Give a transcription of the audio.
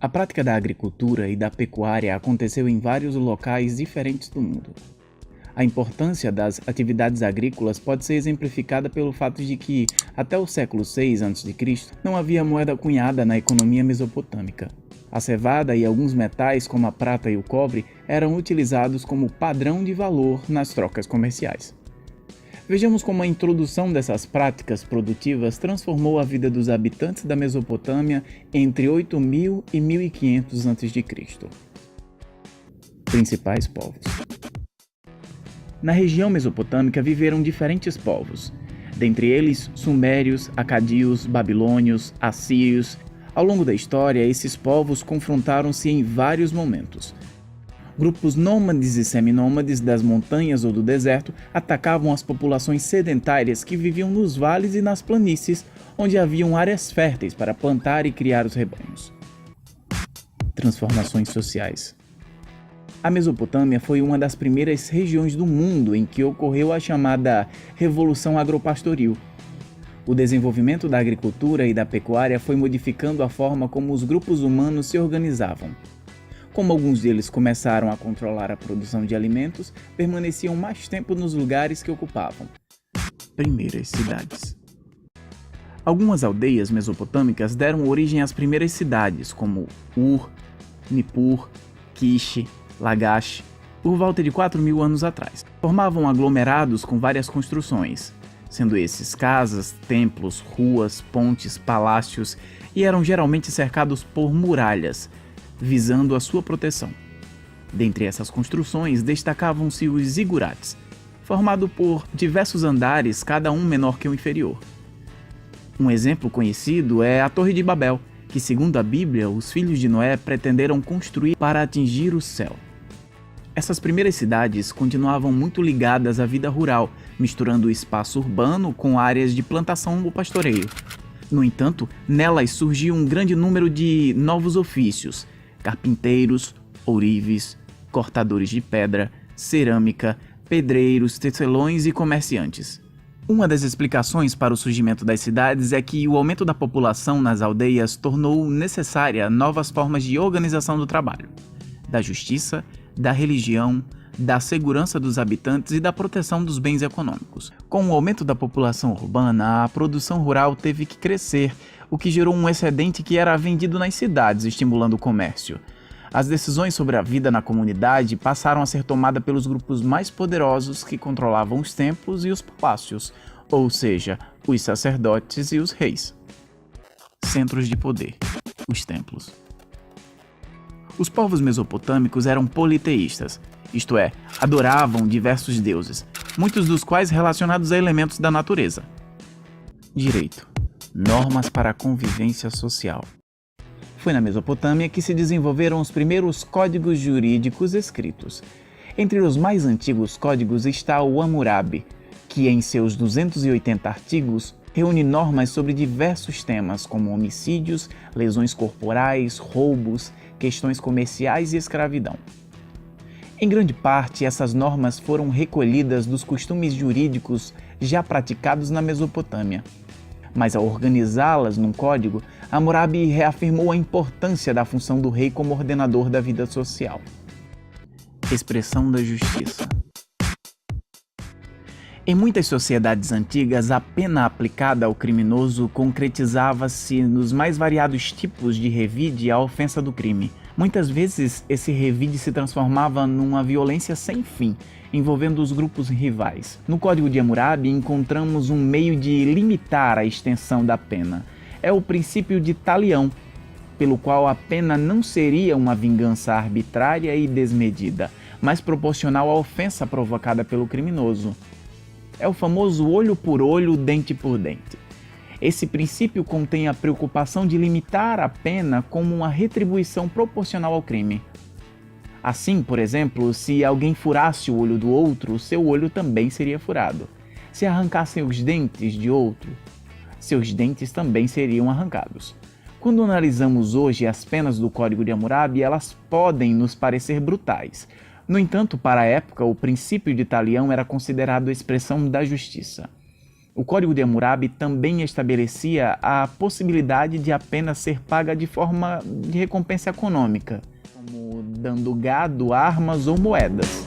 A prática da agricultura e da pecuária aconteceu em vários locais diferentes do mundo. A importância das atividades agrícolas pode ser exemplificada pelo fato de que, até o século VI a.C., não havia moeda cunhada na economia mesopotâmica. A cevada e alguns metais, como a prata e o cobre, eram utilizados como padrão de valor nas trocas comerciais. Vejamos como a introdução dessas práticas produtivas transformou a vida dos habitantes da Mesopotâmia entre 8000 e 1500 a.C. Principais povos. Na região mesopotâmica viveram diferentes povos, dentre eles sumérios, acadios, babilônios, assírios. Ao longo da história, esses povos confrontaram-se em vários momentos. Grupos nômades e seminômades das montanhas ou do deserto atacavam as populações sedentárias que viviam nos vales e nas planícies, onde haviam áreas férteis para plantar e criar os rebanhos. Transformações sociais. A Mesopotâmia foi uma das primeiras regiões do mundo em que ocorreu a chamada Revolução Agropastoril. O desenvolvimento da agricultura e da pecuária foi modificando a forma como os grupos humanos se organizavam. Como alguns deles começaram a controlar a produção de alimentos, permaneciam mais tempo nos lugares que ocupavam. Primeiras cidades. Algumas aldeias mesopotâmicas deram origem às primeiras cidades, como Ur, Nippur, Kish, Lagash, por volta de 4.000 anos atrás. Formavam aglomerados com várias construções, sendo esses casas, templos, ruas, pontes, palácios, e eram geralmente cercados por muralhas, visando a sua proteção. Dentre essas construções destacavam-se os zigurates, formado por diversos andares, cada um menor que o inferior. Um exemplo conhecido é a Torre de Babel, que, segundo a Bíblia, os filhos de Noé pretenderam construir para atingir o céu. Essas primeiras cidades continuavam muito ligadas à vida rural, misturando o espaço urbano com áreas de plantação ou pastoreio. No entanto, nelas surgiu um grande número de novos ofícios: carpinteiros, ourives, cortadores de pedra, cerâmica, pedreiros, tecelões e comerciantes. Uma das explicações para o surgimento das cidades é que o aumento da população nas aldeias tornou necessária novas formas de organização do trabalho, da justiça, da religião, da segurança dos habitantes e da proteção dos bens econômicos. Com o aumento da população urbana, a produção rural teve que crescer, o que gerou um excedente que era vendido nas cidades, estimulando o comércio. As decisões sobre a vida na comunidade passaram a ser tomadas pelos grupos mais poderosos que controlavam os templos e os palácios, ou seja, os sacerdotes e os reis. Centros de poder, os templos. Os povos mesopotâmicos eram politeístas, isto é, adoravam diversos deuses, muitos dos quais relacionados a elementos da natureza. Direito. Normas para a convivência social. Foi na Mesopotâmia que se desenvolveram os primeiros códigos jurídicos escritos. Entre os mais antigos códigos está o Hammurabi, que em seus 280 artigos reúne normas sobre diversos temas como homicídios, lesões corporais, roubos, questões comerciais e escravidão. Em grande parte, essas normas foram recolhidas dos costumes jurídicos já praticados na Mesopotâmia. Mas ao organizá-las num código, Hammurabi reafirmou a importância da função do rei como ordenador da vida social. Expressão da justiça. Em muitas sociedades antigas, a pena aplicada ao criminoso concretizava-se nos mais variados tipos de revide à ofensa do crime. Muitas vezes, esse revide se transformava numa violência sem fim, envolvendo os grupos rivais. No Código de Hammurabi, encontramos um meio de limitar a extensão da pena. É o princípio de talião, pelo qual a pena não seria uma vingança arbitrária e desmedida, mas proporcional à ofensa provocada pelo criminoso. É o famoso olho por olho, dente por dente. Esse princípio contém a preocupação de limitar a pena como uma retribuição proporcional ao crime. Assim, por exemplo, se alguém furasse o olho do outro, seu olho também seria furado. Se arrancassem os dentes de outro, seus dentes também seriam arrancados. Quando analisamos hoje as penas do Código de Hammurabi, elas podem nos parecer brutais. No entanto, para a época, o princípio de talião era considerado a expressão da justiça. O Código de Hammurabi também estabelecia a possibilidade de a pena ser paga de forma de recompensa econômica, como dando gado, armas ou moedas.